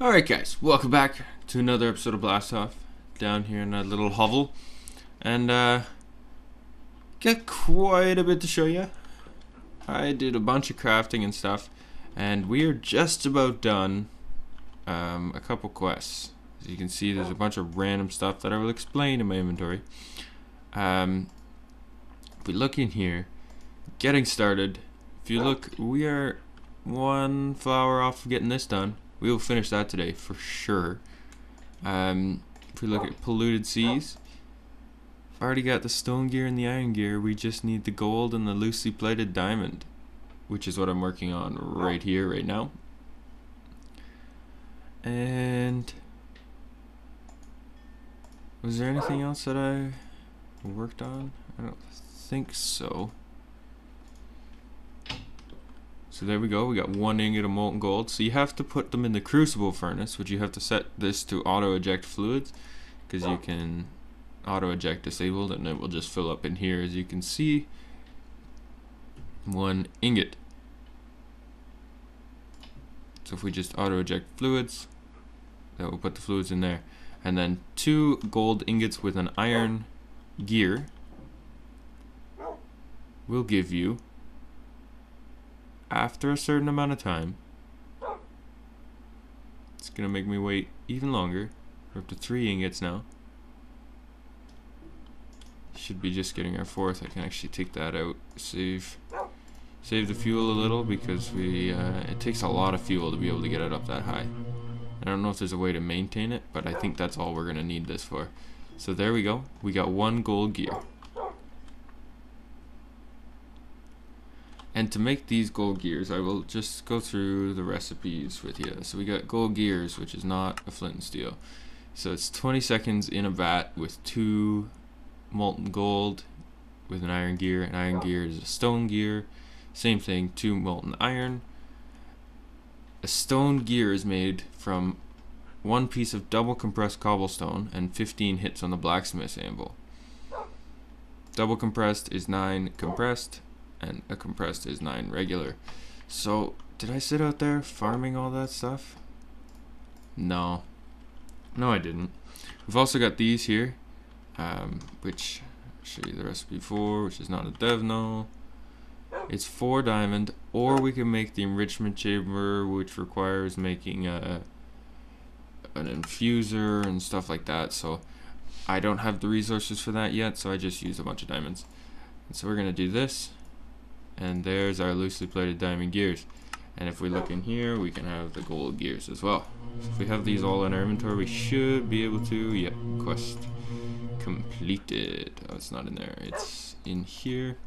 Alright guys, welcome back to another episode of Blast Off. Down here in a little hovel. And got quite a bit to show you. I did a bunch of crafting and stuff. And we are just about done a couple quests. As you can see, there's a bunch of random stuff that I will explain in my inventory. If we look in here, getting started. If you look, we are one flower off of getting this done. We will finish that today for sure. If we look at polluted seas, I've already got the stone gear and the iron gear. We just need the gold and the loosely plated diamond, which is what I'm working on right here, right now. And was there anything else that I worked on? I don't think so. So there we go, we got 1 ingot of molten gold. So you have to put them in the crucible furnace, which you have to set this to auto eject fluids, because you can auto eject disabled and it will just fill up in here. As you can see, 1 ingot. So if we just auto eject fluids, that will put the fluids in there. And then 2 gold ingots with an iron gear will give you, after a certain amount of time, it's gonna make me wait even longer. We're up to 3 ingots now. Should be just getting our 4th. I can actually take that out, save the fuel a little, because it takes a lot of fuel to be able to get it up that high. I don't know if there's a way to maintain it, but I think that's all we're gonna need this for. So there we go, we got 1 gold gear. And to make these gold gears, I will just go through the recipes with you. So we got gold gears, which is not a flint and steel. So it's 20 seconds in a vat with 2 molten gold with an iron gear. An iron gear is a stone gear. Same thing, 2 molten iron. A stone gear is made from 1 piece of double compressed cobblestone and 15 hits on the blacksmith's anvil. Double compressed is 9 compressed, and a compressed is 9 regular. So did I sit out there farming all that stuff? No I didn't. We've also got these here, which I'll show you the recipe for, which is not a devno. It's 4 diamond, or we can make the enrichment chamber, which requires making an infuser and stuff like that. So I don't have the resources for that yet, so I just used a bunch of diamonds. And so we're gonna do this. And there's our loosely plated diamond gears. And if we look in here, we can have the gold gears as well. So if we have these all in our inventory, we should be able to. Yep, quest completed. Oh, it's not in there, it's in here.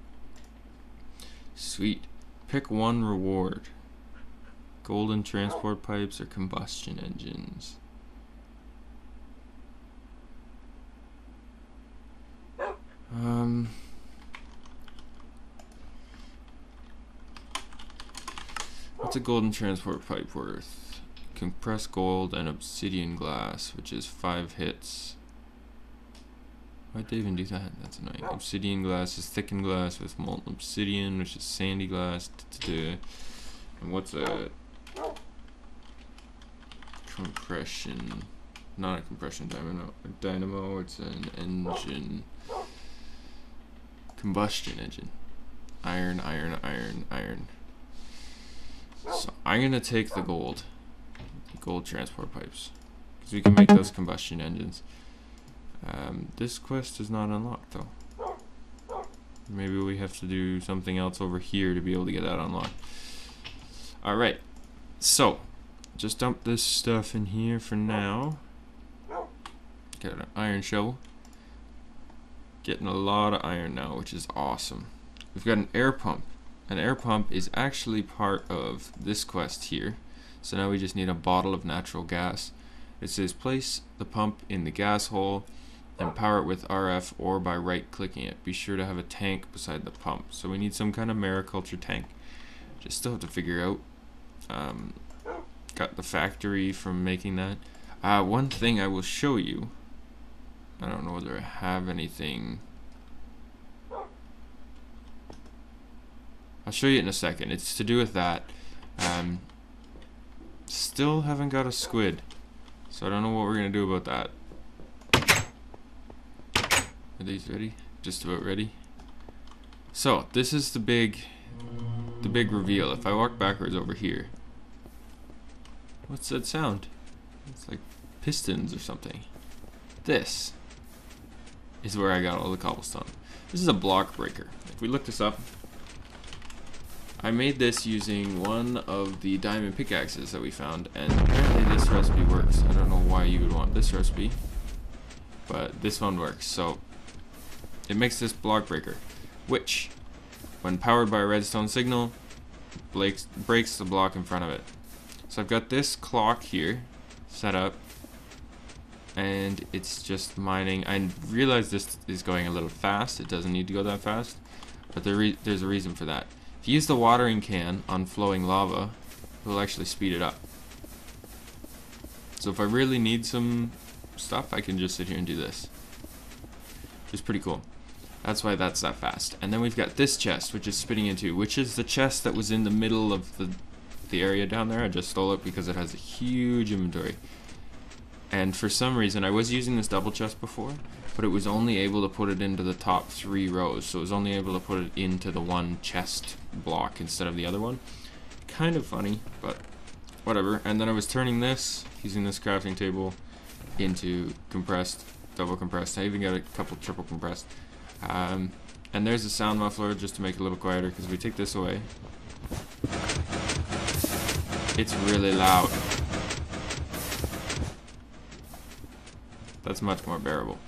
Sweet. Pick 1 reward. Golden transport pipes or combustion engines. What's a golden transport pipe worth? Compressed gold and obsidian glass, which is 5 hits. Why'd they even do that? That's annoying. Obsidian glass is thickened glass with molten obsidian, which is sandy glass. And what's a compression? Not a compression dynamo, it's an engine. Combustion engine. Iron. So I'm gonna take the gold transport pipes, because we can make those combustion engines. This quest is not unlocked though. Maybe we have to do something else over here to be able to get that unlocked. Alright, so just dump this stuff in here for now. Got an iron shovel. Getting a lot of iron now, which is awesome. We've got an air pump. An air pump is actually part of this quest here. So now we just need a bottle of natural gas. It says place the pump in the gas hole and power it with RF or by right clicking it. Be sure to have a tank beside the pump. So we need some kind of mariculture tank. Just still have to figure out. Got the factory from making that. One thing I will show you. I don't know whether I have anything. I'll show you in a second. It's to do with that. Still haven't got a squid, so I don't know what we're gonna do about that. Are these ready? Just about ready. So this is the big reveal. If I walk backwards over here, what's that sound? It's like pistons or something. This is where I got all the cobblestone. This is a block breaker. If we look this up, I made this using one of the diamond pickaxes that we found, and apparently this recipe works. I don't know why you would want this recipe, but this one works. So it makes this block breaker, which, when powered by a redstone signal, breaks the block in front of it. So I've got this clock here set up, and it's just mining. I realize this is going a little fast. It doesn't need to go that fast, but there's a reason for that. If you use the watering can on flowing lava, it will actually speed it up. So if I really need some stuff, I can just sit here and do this, which is pretty cool. That's why that's that fast. And then we've got this chest, which is spitting into, which is the chest that was in the middle of the area down there. I just stole it because it has a huge inventory. And for some reason, I was using this double chest before, but it was only able to put it into the top 3 rows. So it was only able to put it into the one chest block instead of the other one. Kind of funny, but whatever. And then I was turning this, using this crafting table, into compressed, double compressed. I even got a couple triple compressed. And there's a sound muffler just to make it a little quieter, because if we take this away, it's really loud. That's much more bearable.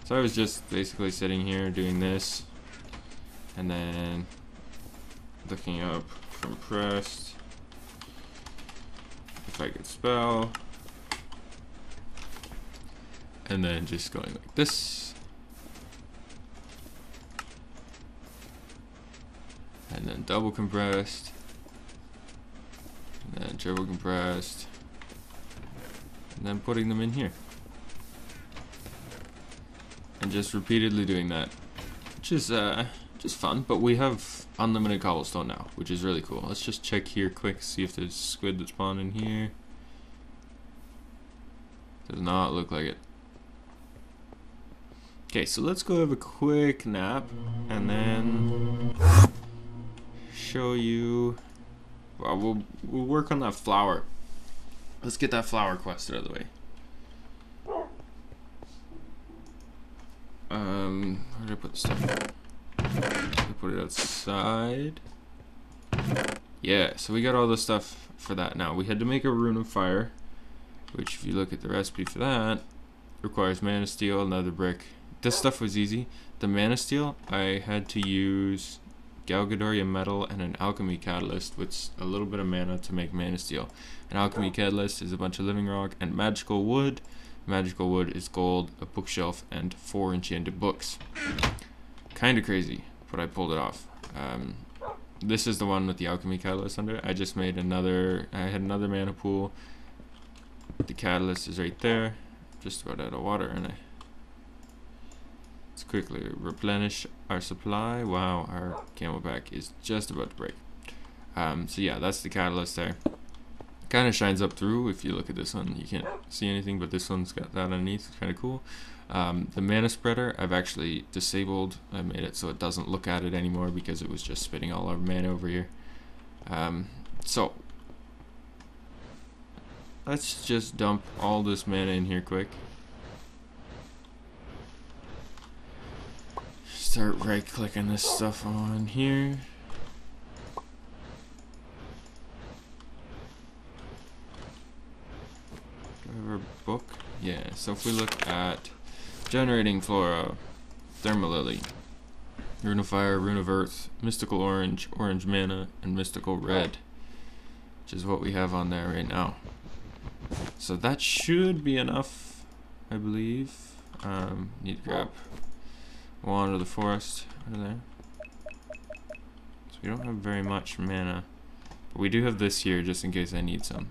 So I was just basically sitting here doing this, and then looking up compressed, if I could spell, and then just going like this, and then double compressed, and then triple compressed, and then putting them in here. And just repeatedly doing that, which is just fun. But we have unlimited cobblestone now, which is really cool. Let's just check here quick, see if there's squid that spawned in here. Does not look like it. Okay, so let's go have a quick nap, and then show you. Well, we'll work on that flower. Let's get that flower quest out of the way. Where did I put the stuff? I put it outside. Yeah, so we got all the stuff for that now. We had to make a rune of fire, which if you look at the recipe for that, requires mana steel, another brick. This stuff was easy. The mana steel, I had to use Galgadoria metal and an alchemy catalyst with a little bit of mana to make mana steel. An alchemy catalyst is a bunch of living rock and magical wood. Magical wood is gold, a bookshelf, and 4 enchanted books. Kinda crazy, but I pulled it off. This is the one with the alchemy catalyst under it. I just made another, I had another mana pool. The catalyst is right there. Just about out of water, and let's quickly replenish our supply. Wow, our camelback is just about to break. So yeah, that's the catalyst there. Kind of shines up through. If you look at this one, you can't see anything, but this one's got that underneath. It's kind of cool. The Manna Spreader, I've actually disabled. I made it so it doesn't look at it anymore because it was just spitting all our mana over here. So let's just dump all this mana in here quick. Start right-clicking this stuff on here. Book. Yeah, so if we look at generating flora, thermalily, rune of fire, rune of earth, mystical orange, orange mana, and mystical red, which is what we have on there right now. So that should be enough, I believe. Need to grab one of the forest over there. So we don't have very much mana, but we do have this here just in case I need some.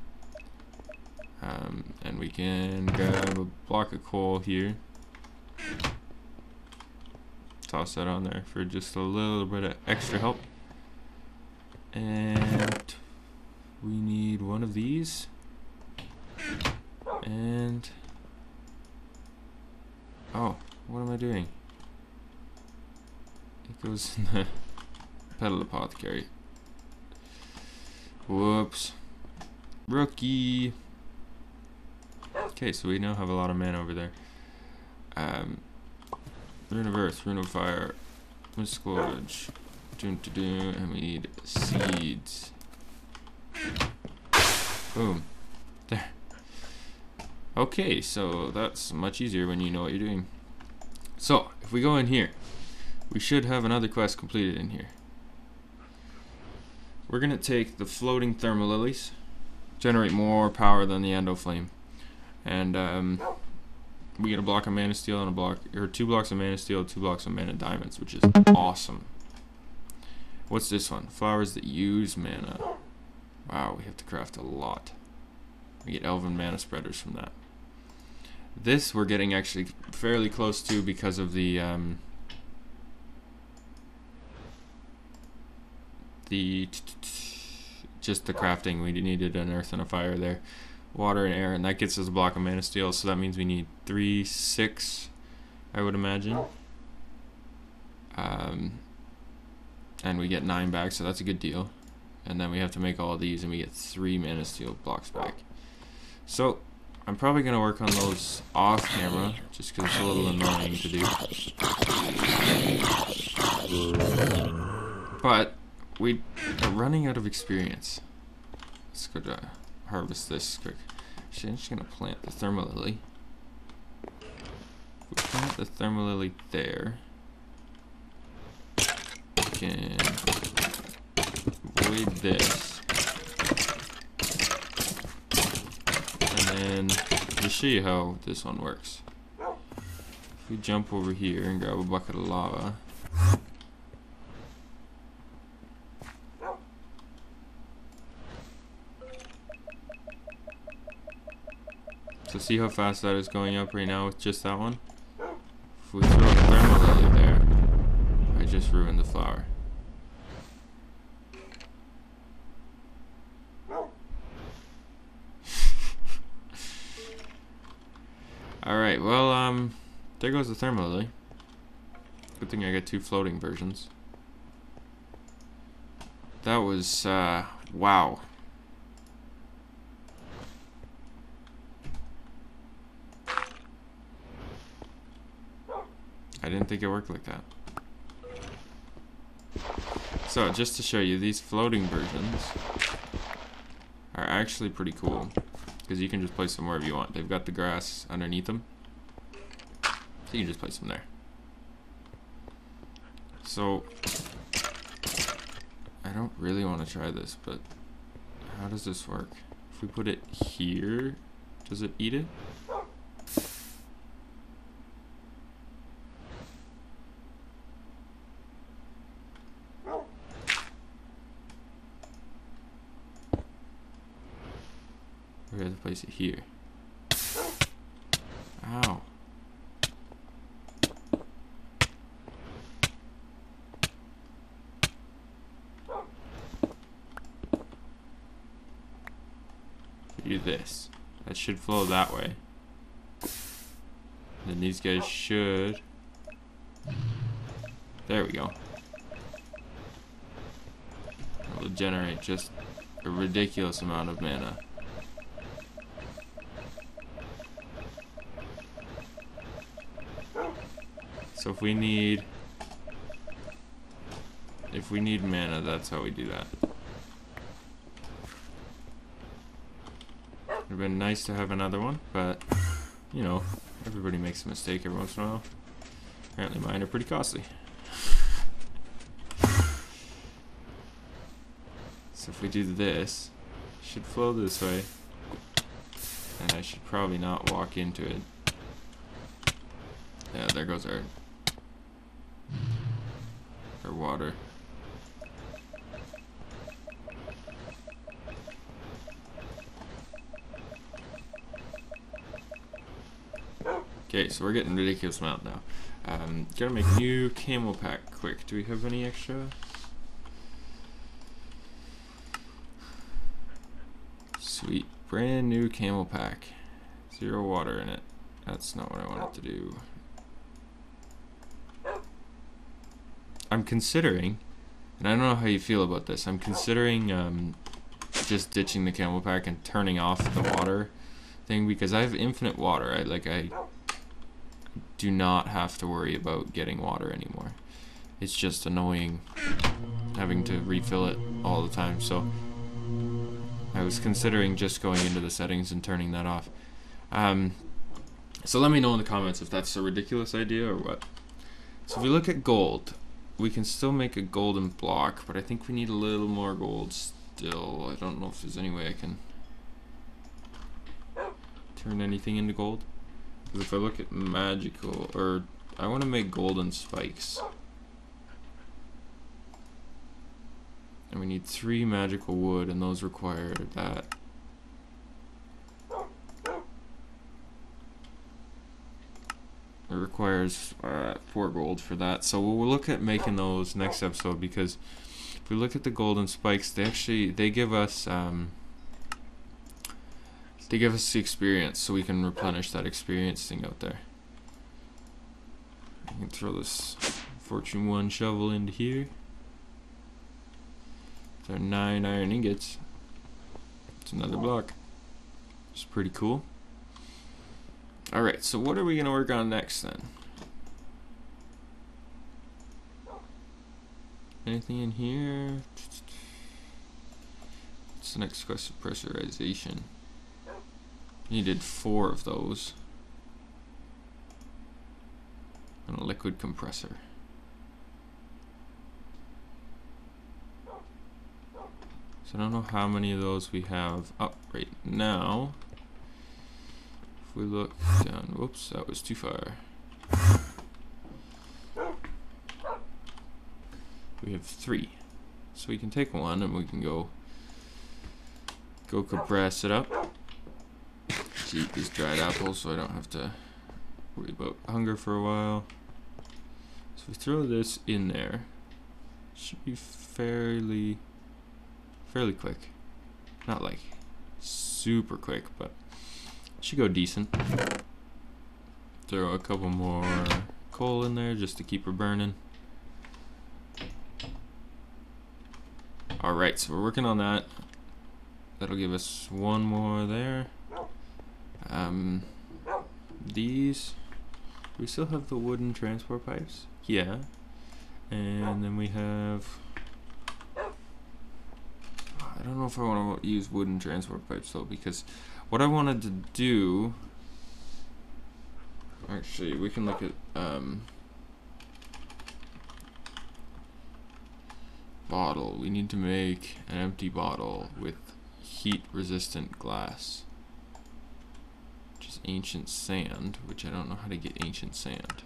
And we can grab a block of coal here, toss that on there for just a little bit of extra help, and we need one of these. And oh, what am I doing? It goes in the pedal apothecary. Whoops. Rookie. Okay, so we now have a lot of mana over there. Rune of Earth, Rune of Fire, Mystical Edge, and we need seeds. Boom. There. Okay, so that's much easier when you know what you're doing. So, if we go in here, we should have another quest completed in here. We're going to take the floating thermal lilies, generate more power than the endo flame, and we get a block of mana steel and a block, or 2 blocks of mana steel, 2 blocks of mana diamonds, which is awesome. What's this one? Flowers that use mana. Wow, we have to craft a lot. We get elven Manna Spreaders from that. This we're getting actually fairly close to because of the just the crafting. We needed an earth and a fire there, water and air, and that gets us a block of mana steel, so that means we need 3, 6, I would imagine. And we get 9 back, so that's a good deal. And then we have to make all of these, and we get 3 mana steel blocks back. So I'm probably going to work on those off camera, just because it's a little annoying to do. But we are running out of experience. Let's go to harvest this quick. Actually, I'm just going to plant the thermal lily. If we plant the thermal lily there, we can avoid this. And then to show you how this one works. If we jump over here and grab a bucket of lava, so see how fast that is going up right now with just that one? If we throw a thermal lily there, I just ruined the flower. Alright, well, there goes the thermal lily. Good thing I got 2 floating versions. That was, wow. I didn't think it worked like that. So, just to show you, these floating versions are actually pretty cool, because you can just place them wherever you want. They've got the grass underneath them, so you can just place them there. So, I don't really want to try this, but how does this work? If we put it here, does it eat it? We have to place it here. Ow. Do this. That should flow that way. Then these guys should. There we go. It will generate just a ridiculous amount of mana. So if we need mana, that's how we do that. It would have been nice to have another one, but you know, everybody makes a mistake every once in a while. Apparently mine are pretty costly. So if we do this, it should flow this way, and I should probably not walk into it. Yeah, there goes our water. Okay, so we're getting ridiculous amount now. Gotta make a new camel pack quick. Do we have any extra? Sweet, brand new camel pack. 0 water in it. That's not what I wanted to do. I'm considering, and I don't know how you feel about this, I'm considering just ditching the camel pack and turning off the water thing, because I have infinite water. I do not have to worry about getting water anymore. It's just annoying having to refill it all the time. So I was considering just going into the settings and turning that off. So let me know in the comments if that's a ridiculous idea or what. So if we look at gold, we can still make a golden block, but I think we need a little more gold still. I don't know if there's any way I can turn anything into gold. Because if I look at magical, or I want to make golden spikes. And we need 3 magical wood, and those require that. It requires 4 gold for that. So we'll look at making those next episode, because if we look at the golden spikes, they give us the experience, so we can replenish that experience thing out there. I can throw this Fortune 1 shovel into here. There are 9 iron ingots. It's another block. It's pretty cool. Alright, so what are we going to work on next then? Anything in here? What's the next question? Pressurization. Needed 4 of those. And a liquid compressor. So I don't know how many of those we have up right now. If we look down, whoops, that was too far. We have 3. So we can take 1 and we can go compress it up. Just eat these dried apples so I don't have to worry about hunger for a while. So we throw this in there. Should be fairly quick. Not like super quick, but should go decent. Throw a couple more coal in there just to keep her burning. Alright, so we're working on that. That'll give us 1 more there. These, we still have the wooden transport pipes. Yeah. And then we have, I don't know if I want to use wooden transport pipes though, because what I wanted to do, actually we can look at bottle. We need to make an empty bottle with heat resistant glass, which is ancient sand, which I don't know how to get ancient sand.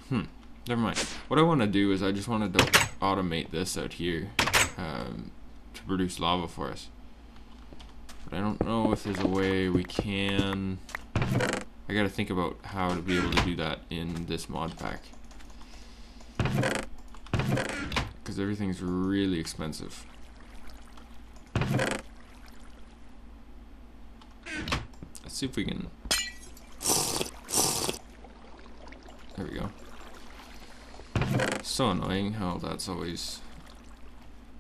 Never mind. What I want to do is I just wanted to automate this out here to produce lava for us. But I don't know if there's a way we can. I gotta think about how to be able to do that in this mod pack, because everything's really expensive. Let's see if we can. There we go. So annoying how that's always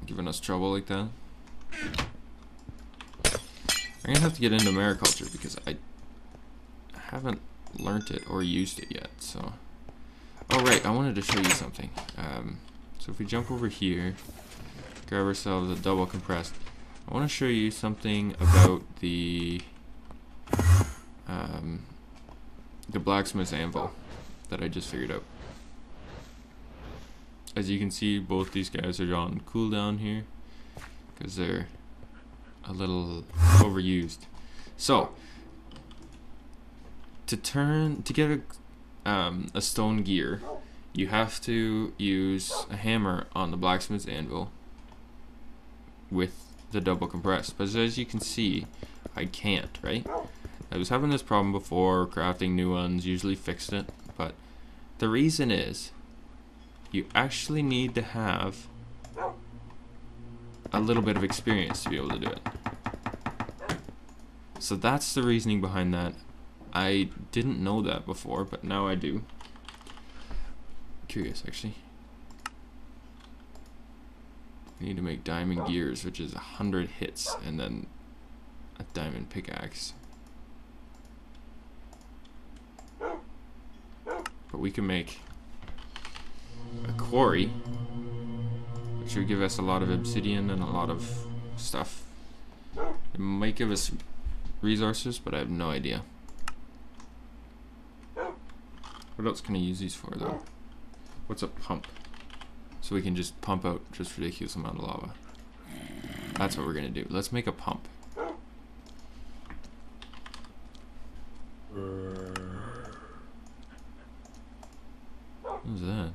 giving us trouble like that. I'm gonna have to get into mariculture because I haven't learnt it or used it yet. So, oh right, I wanted to show you something. So if we jump over here, grab ourselves a double compressed. I want to show you something about the blacksmith's anvil that I just figured out. As you can see, both these guys are on cooldown here because they're a little overused. So to get a stone gear, you have to use a hammer on the blacksmith's anvil with the double compressed. But as you can see, I can't, right? I was having this problem before, crafting new ones, usually fixed it, but the reason is you actually need to have a little bit of experience to be able to do it. So that's the reasoning behind that. I didn't know that before, but now I do. Curious, actually. We need to make diamond gears, which is 100 hits, and then a diamond pickaxe. But we can make a quarry, which would give us a lot of obsidian and a lot of stuff. It might give us resources, but I have no idea. What else can I use these for, though? What's a pump? So we can just pump out just ridiculous amount of lava. That's what we're gonna do. Let's make a pump. What was that?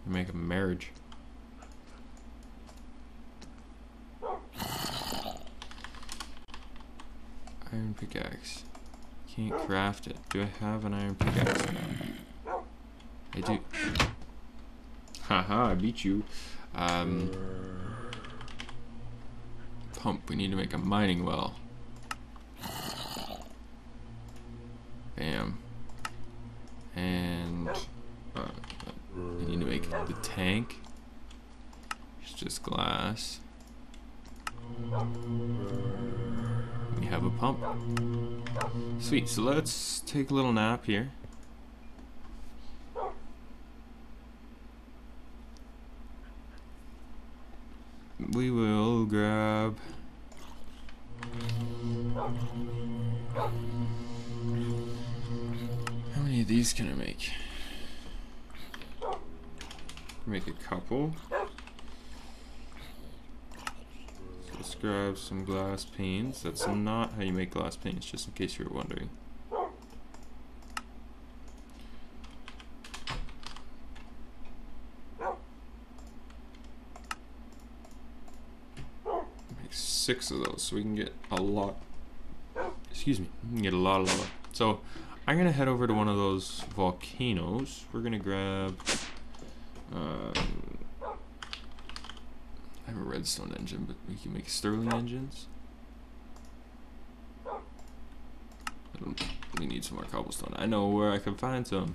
Make a marriage. Iron pickaxe. Can't craft it. Do I have an iron pickaxe now? I do. Haha, I beat you. Pump. We need to make a mining well. Bam. And we need to make the tank. It's just glass. We have a pump. Sweet. So let's take a little nap here. We will grab how many of these can I make? Make a couple. So let's grab some glass panes. That's not how you make glass panes, just in case you were wondering. Make 6 of those so we can get a lot. Excuse me, we can get a lot of lava. So I'm gonna head over to one of those volcanoes. We're gonna grab I have a redstone engine, but we can make Sterling engines. We need some more cobblestone. I know where I can find some.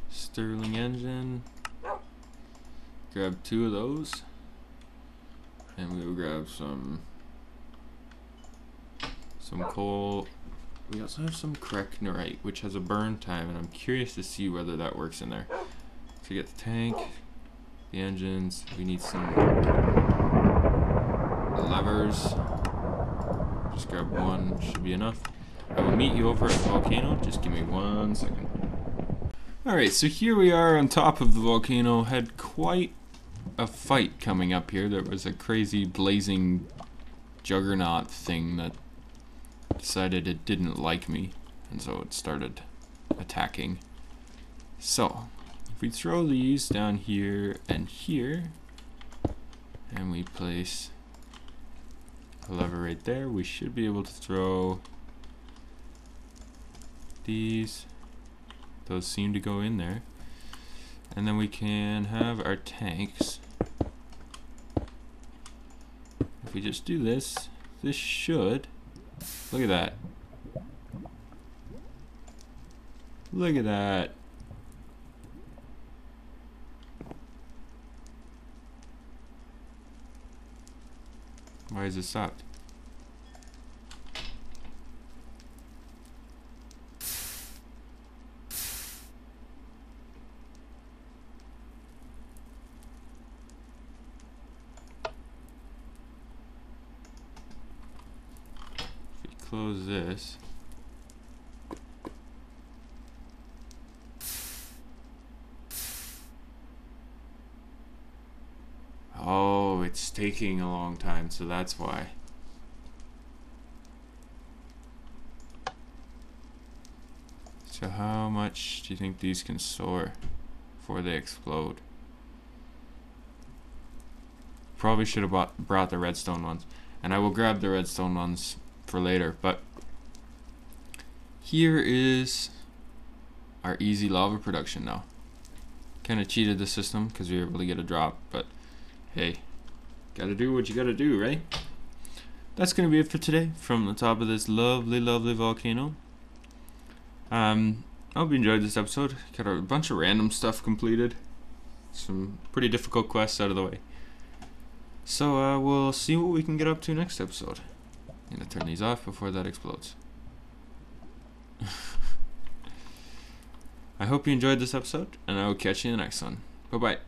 Sterling engine. Grab 2 of those, and we will grab some coal. We also have some Kreknorite, which has a burn time, and I'm curious to see whether that works in there. So we get the tank, the engines. We need some levers. Just grab 1, should be enough. I will meet you over at the volcano. Just give me 1 second. Alright, so here we are on top of the volcano. Had quite a fight coming up here. There was a crazy blazing juggernaut thing that decided it didn't like me, and so it started attacking. So, if we throw these down here and here, and we place a lever right there, we should be able to throw these. Those seem to go in there. And then we can have our tanks. If we just do this, this should... Look at that. Look at that. Why is it stopped? Close this. Oh, it's taking a long time, so that's why. So how much do you think these can soar before they explode? probably should have brought the redstone ones, and I will grab the redstone ones for later. But here is our easy lava production now. Kind of cheated the system because we were able to get a drop, but hey, gotta do what you gotta do, right? That's gonna be it for today from the top of this lovely, lovely volcano. I hope you enjoyed this episode. Got a bunch of random stuff completed, some pretty difficult quests out of the way. So we'll see what we can get up to next episode. I'm gonna turn these off before that explodes. I hope you enjoyed this episode, and I will catch you in the next one. Bye bye.